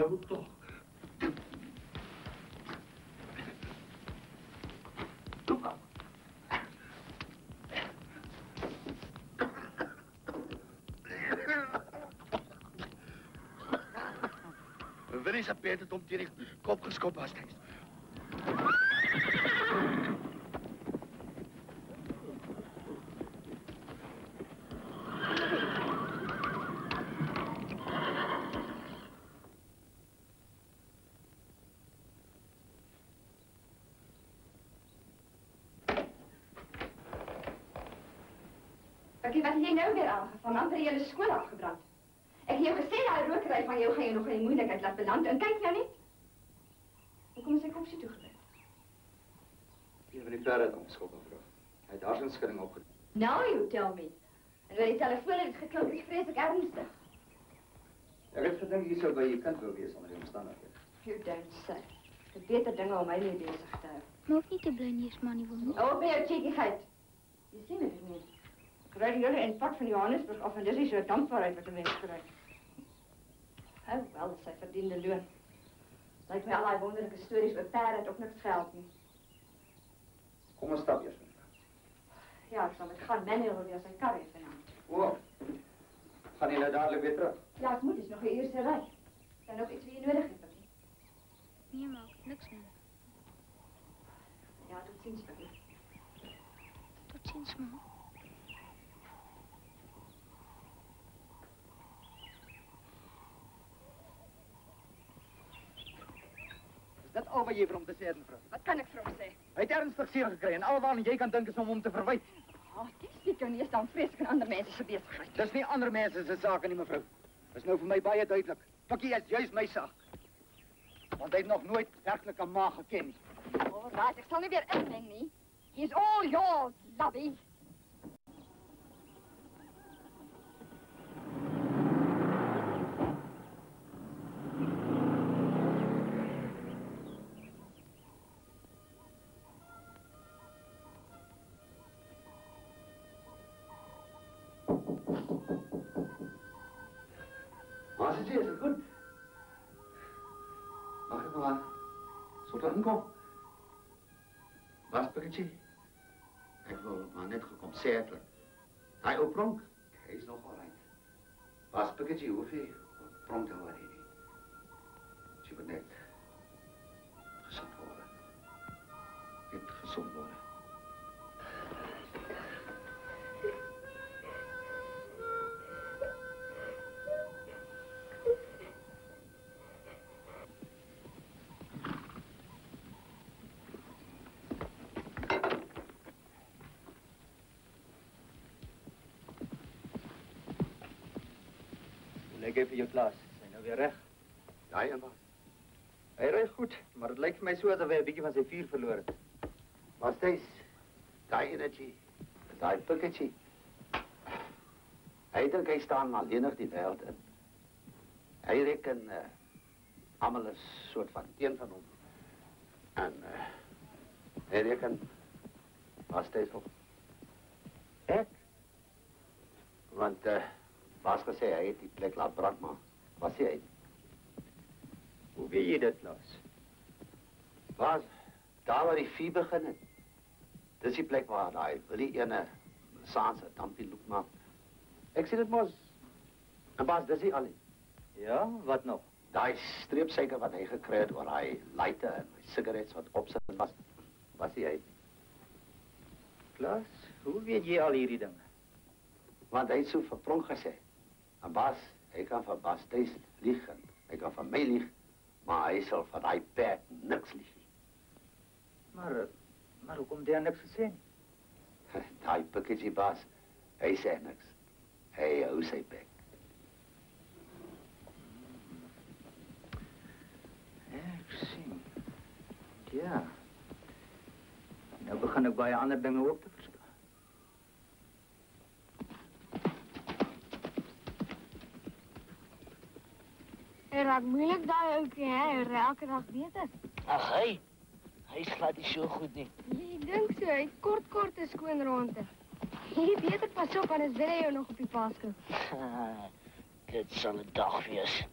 Nou toch. Doe maar. Willie se Peter het hom teen die kop geskop as hy. Wat het jy nou weer aangevangen? Amper die hele skool afgebrand. Ek het jou gesê, die rokery van jou gaan jou nog in die moeilikheid laat beland. En kyk nou net. Hoekom is hy kopsie toegedrukt? Een van die perde het omskop, mevrou. Hy het hersenschudding opgedoen. Now you tell me. En waar die telefoon het geklink, is vreeslik ernstig. Ek het gedink jy sou by jou kind wil wees onder die omstandighede. You don't say. Ek het beter dinge om my mee bezig te hou. Maak nie te bly nie, Mannie, wil nie. Op met jou cheekigheid. Jy sien het nie. Ek ry die hele en pad van Johannesburg af en dis nie so dankbaarheid wat 'n mens kry. Hou wel, sy verdiende loon. Lyk my al die wonderlike stories oor perde het ook niks geld nie. Kom ons stap eers, mevrou. Ja, ek sal met gaan Manuel wil weer sy kar hê vanaand. O, gaan jy nou dadelik weer terug? Ja, ek moet, is nog 'n uur se ry. Dan nog iets wat jy nodig het, Pakkie. Nee, maar niks nie. Ja, tot ziens, Pakkie. Tot ziens, ma. Dit al wat jy vir hom te sê het, mevrou. Wat kan ek vir hom sê? Hy het ernstig seer gekry en alwaarna jy kan dink is om hom te verwyt. Die steek jou nie eens dan vreeslik in ander mense se besigheid. Dis nie ander mense se sake nie, mevrou. Dis nou vir my baie duidelik. Pakkie is juis my saak. Want hy het nog nooit werklik 'n ma geken nie. Alright, ek sal nie weer inmeng nie. He's all yours, lovey. Is het goed? Mag ik maar zo laten komen? Was Pikketje? Ik wil maar net gekomen zetten. Hij ook pronk. Hij is nog alright. Was Pikketje, hoeveel pronk te horen? Je moet net gezond worden. Net gezond worden. Lyk hy vir jou klas? Is hy nou weer reg? Ja, en wat? Hy ry goed, maar dit lyk vir my so asof hy 'n bietjie van sy vuur verloor het. Was deze, die energie, die Pikketje. Hij denkt hij staat maar alleenig die wereld in. Hij reken allemaal een soort van teen van hem. En hij reken, was deze op. Ek? Want was gezegd, hij heeft die plek laat brand, maar was hij? Hoe weet jy dit, Klaas? Was, daar waar die vuur begin het. Dis die plek waar hy wil die ene saanse dampie loop maak. Ek sê dit mos. En Bas, dis nie al nie. Ja, wat nog? Daai streepsuiker wat hy gekry het oor hy lighter en my sigarette wat op sit was hy. Klaas, hoe weet jy al hierdie dinge? Want hy het so vir Pronk gesê. En Bas, hy kan vir Bas thuis lieg en hy kan vir my lieg, maar hy sal vir daai perd niks lieg nie. Maar hoekom het hy niks gesê nie? Daai Pikketje Bas, hy sê niks. Hy hou sy bek. Ek sien. Ja. Nou begin ek baie ander dinge ook te verstaan. Hy raak moeilik daai ouetjie, hè? Hy ry elke dag beter. Ag, hy slaat nie so goed nie. Jy dink so, hy kort en skoon ronde. Jy beter pas op, anders wil hy jou nog op die paas koop. Dit sal 'n dag wees.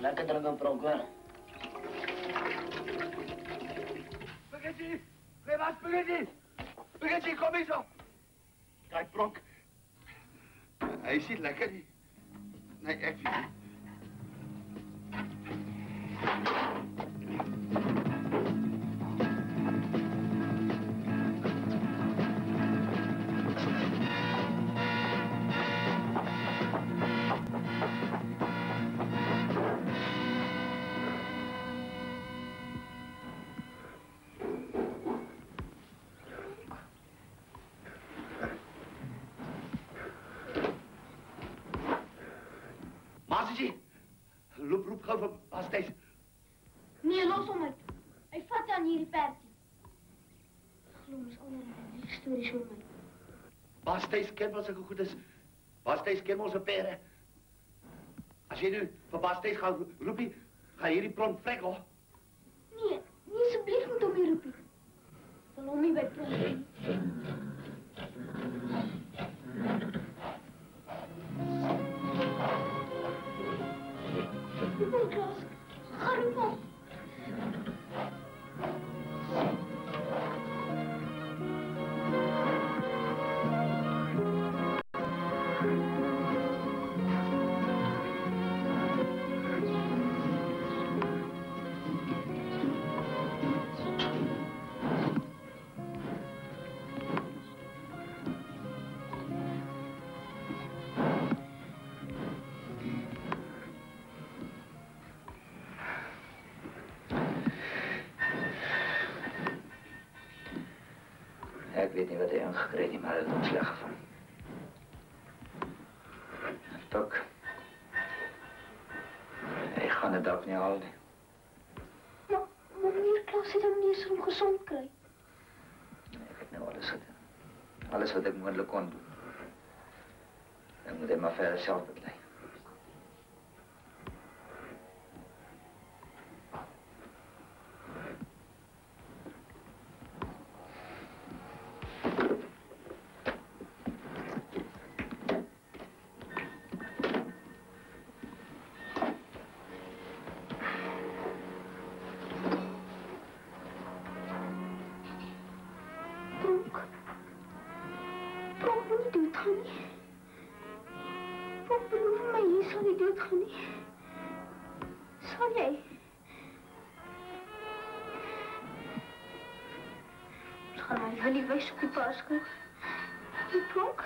Lekker drinken, Pronk, hoor. Spaghetti! Waar spaghetti? Spaghetti, kom eens op! Kijk, Pronk. Hij zit lekker niet. Nee, echt niet. Maasje, roep gauw van Baas Thijs. Nee, los hom uit. Hy vat aan hierdie perdjie. Glo ons almal het 'n lief stories oor my. Baas Thijs ken wel zulke goed is. Baas Thijs ken onze peren. Als je nu van Baas Thijs gaat roepen, ga je hierdie Pronk vrek, hoor. Nee, nie asseblief moet hom hier roepie. Wil hom nie by Pronk hê. Roep Klaas, ga roep hom. Ja, ik weet niet wat hij aangekregen heeft, maar hij heeft ontslag van. Toch. Ik ga het ook niet halen. Maar meneer Klaas het hom nie eens om gezond kry. Nee, ik heb nou alles gedaan. Alles wat ik mogelijk kon doen. Dan moet hij maar verder zelf betalen. Pronk moet nie doodgaan nie. Pronk beloof my, jy sal nie doodgaan nie. Sal jy? Ons gaan my Willie wys op die paaskool. Die Pronk?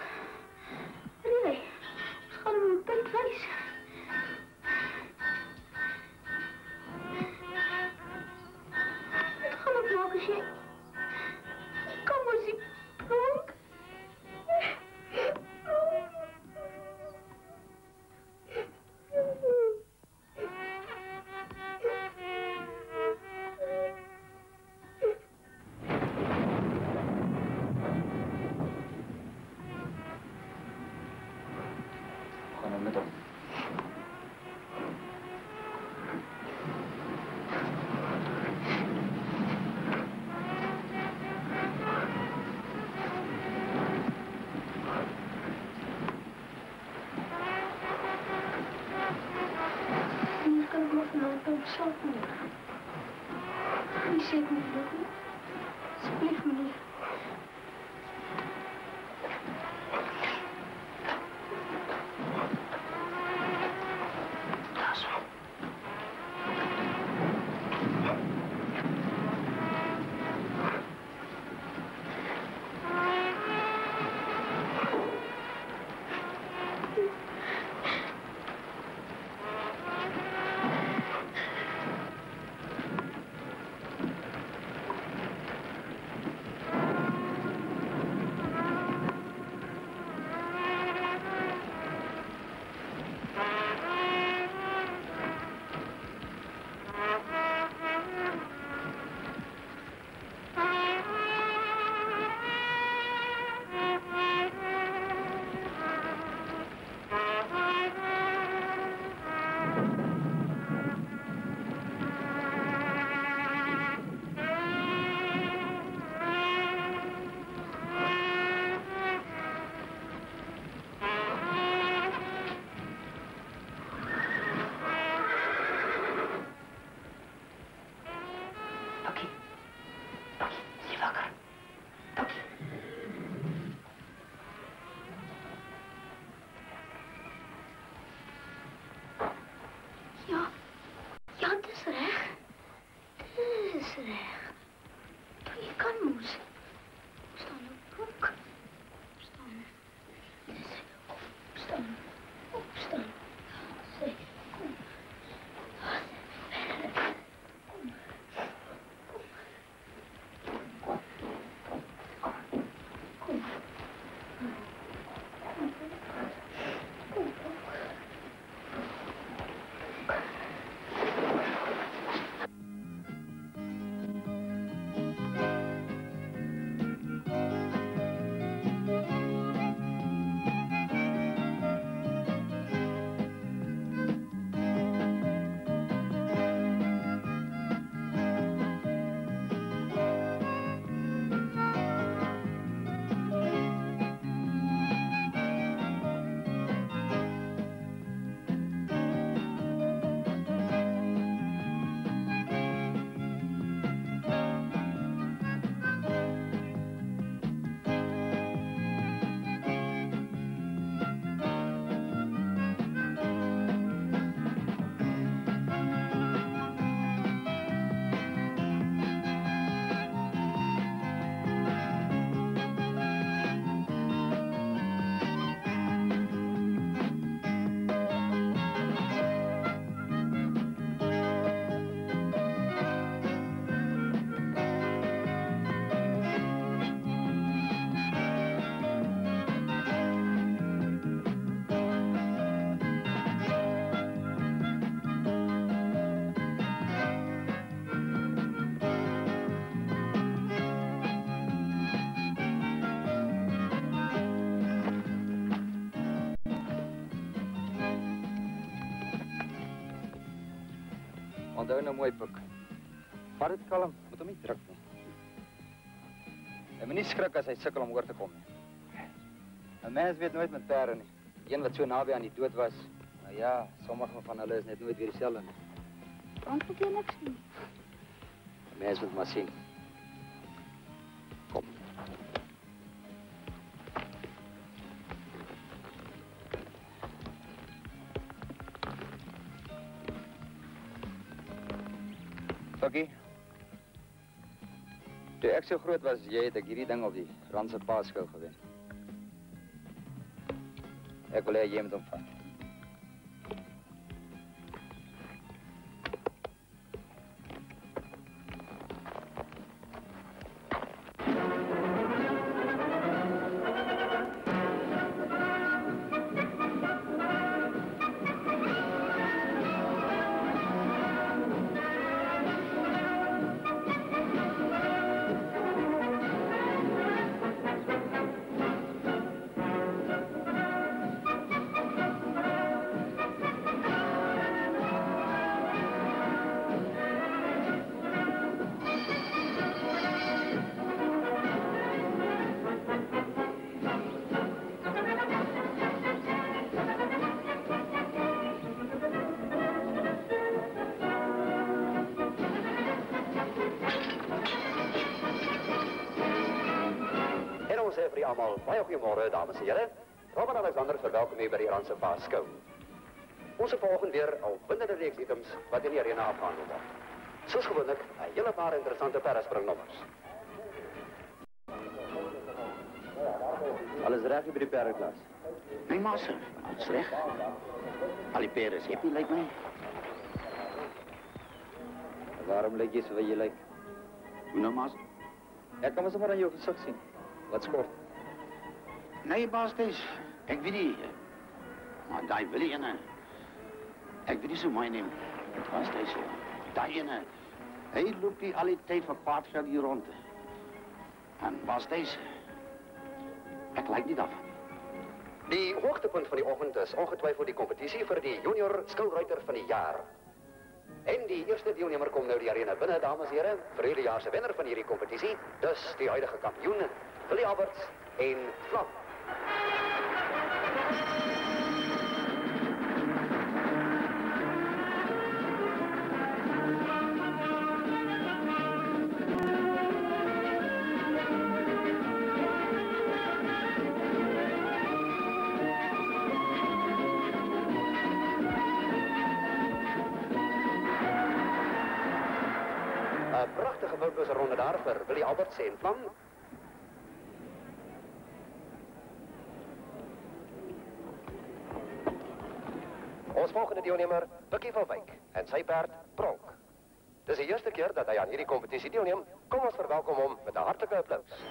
Nee, ons gaan hom 'n punt wys. Wat gaan ek maak as jy... Kom ons die Pronk. Gewoon met hem. Hier kan ik nog vanuit op zelf niet. Die zit niet nog niet. Alsjeblieft, meneer. Dokkie. Dokkie, is jy wakker? Dokkie. Ja. Ja, dis reg. Dis reg. Jy kan mos. Staan op broek. Staan. Dis opstaan. Opstaan. Sê, kom. Onthou nou mooi, Puk. Vat dit kalm, moet hom nie druk nie. Hy moet nie skrik as hy sukkel om oor te kom nie. 'n Mens weet nooit met perde nie. Een wat so naby aan die dood was, nou ja, sommige van hulle is net nooit weer dieselfde nie. Frans moet jy niks doen. 'n Mens moet maar sien. Kom. Pukkie. Toe ek so groot was, het ek hierdie ding op die Randse Paaskou gewen. Ek wil hê jy moet hom vat. Allemaal, baie goeiemôre dames en here. Robert Alexander verwelkom u by die Randse Paaskou. Ons volgende weer al windende reeks items wat in die arena afgehandel word. Soos gewoonlik, 'n hele paar interessante perdespringnommers. Alles reg by die perdeklas? Nee, master, alles reg. Al die perde is happy, lyk my. Waarom lyk jy so wat jy lyk? Hoe nou, master? Ek kan mos maar aan jou gesig sien. Wat skort? Nee, baas, ek weet nie. Maar daai Willie ene, ek weet nie so mooi neem. Dit was so. Daai ene, hy loop die al die tyd vir paardgeld hier rond. En baas, ek lyk nie daarvan. Die hoogtepunt van die oggend is ongetwyfeld die kompetisie vir die junior skouruiter van die jaar. En die eerste deelnemer kom nou die arena binne, dames en here, vir hierdie jaar se wenner van hierdie kompetisie, dus die huidige kampioen, Willie Alberts en Vlam. 'n pragtige foutloze ronde daar vir Willie Alberts en Vlam. Ons volgende deelnemer, Bikkie van Wyk en sy perd Pronk. Dis die eerste keer dat hy aan hierdie kompetisie deelneem. Kom ons verwelkom hom met 'n hartlike applaus.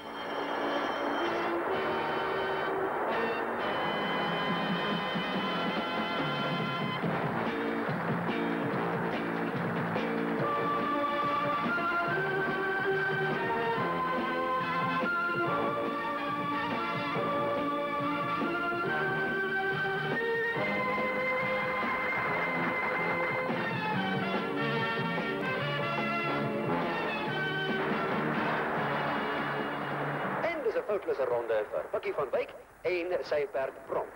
Foutloze ronde vir Bikkie van Wyk en sy perd Pronk.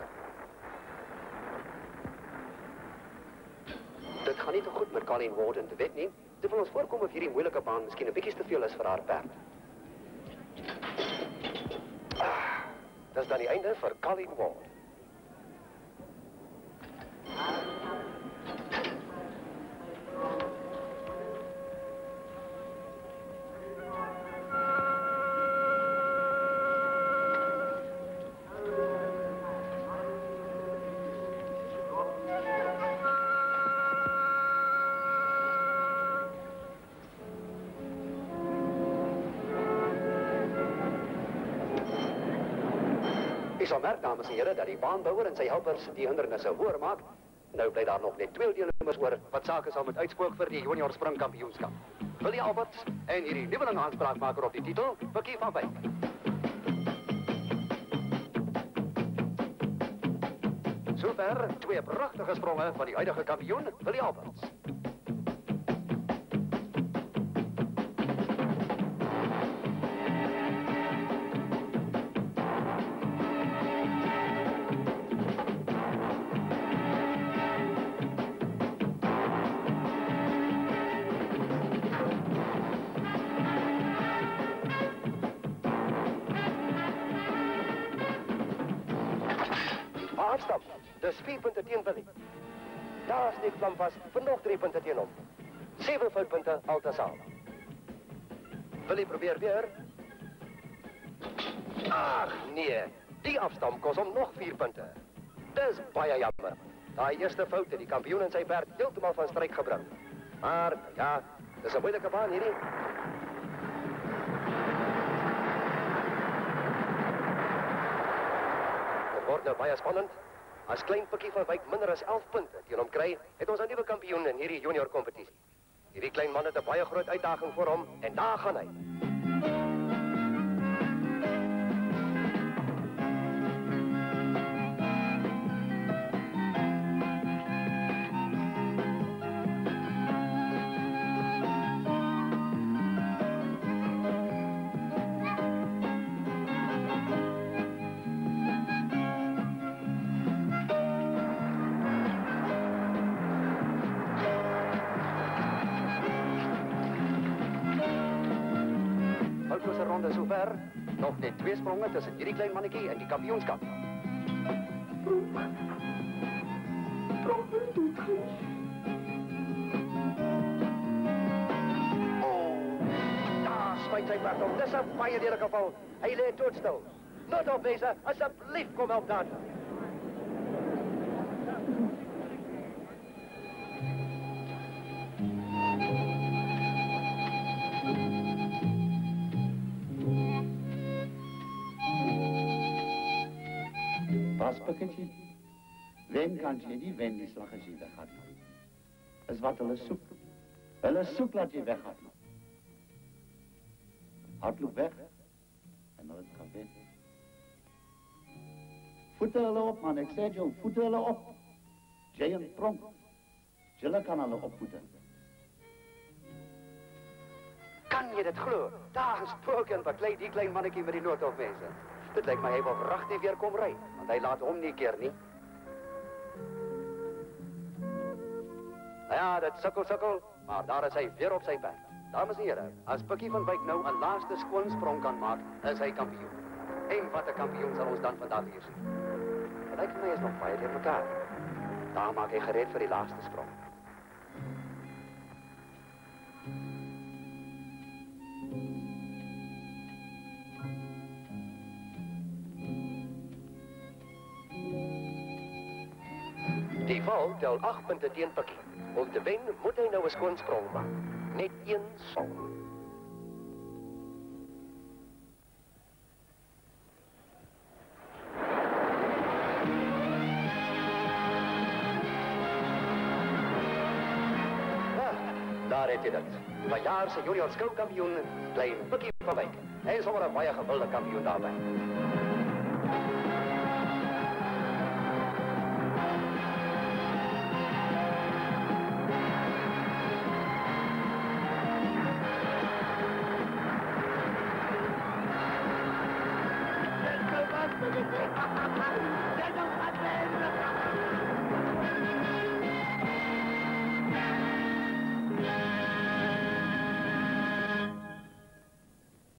Dit gaan nie te goed met Colleen Warden te wet nie. Dit wil ons voorkom of hierdie moeilike baan miskien 'n bietjie te veel is vir haar perd. Dis dan die einde vir Colleen Warden. Ek sal merk, dames en here, dat die baanbouer en sy helpers die hindernisse hoër maak. Nou bly daar nog net 2 deelnemers oor wat sake sal moet uitspook vir die junior springkampioenskap. Willie Alberts en hierdie nuweling aanspraakmaker op die titel, Bikkie van Wyk. Sover 2 pragtige spronge van die huidige kampioen, Willie Alberts. Afstap, dis 4 punte teen Willie. Daar steek Vlam vas vir nog 3 punte teen hom. 7 foutpunte altesaam. Willie probeer weer. Ag nee, die afstand kos hom nog 4 punte. Dis baie jammer. Daai eerste fout het die kampioen en sy perd heeltemal van stryk gebring. Maar ja, dis 'n moeilike baan hierdie. Dit word nou baie spannend. As klein Bikkie van Wyk minder as 11 punte teen hom kry, het ons 'n nuwe kampioen in hierdie junior kompetisie. Hierdie klein man het 'n baie groot uitdaging voor hom en daar gaan hy. Ronde sover, nog net 2 spronge tussen hierdie klein mannetjie en die kampioenskap. Daar spuit sy perd op. Dis 'n baie lelike val. Hy lê doodstil. Not op deze, asseblief kom help dan. Pas Bikketjie, wen kan jy nie wen die slag as jy weggaan. Is wat hulle soek. Hulle soek dat jy weggaan. Hardloop weg en hulle kan wen. Voete hulle op man, ek sê jou, voete hulle op. Jy en Pronk, julle kan hulle opvoete. Kan jy dit glo? Daar is Pronk en beklei die klein mannetjie met die noodhulpmense. Dit lyk my hy wil regtig weer kom ry, want hy laat hom nie keer nie. Ja, dit sukkel, maar daar is hy weer op sy pad. Dames en here, as Bikkie van Wyk nou 'n laaste skoon sprong kan maak, is hy kampioen. En wat 'n kampioen sal ons dan vandag hier sien. Dit lyk my is nog baie deur mekaar. Daar maak hy gereed vir die laaste sprong. val tel 8 punte teen Pikkie. Om te wen moet hy nou 'n skoon sprong maak. Net 1 som. Daar het jy dit. Vanjaar se junior skoukampioen, klein Pikkie van Wyk. Hy is sommer 'n baie gewilde kampioen daarbey.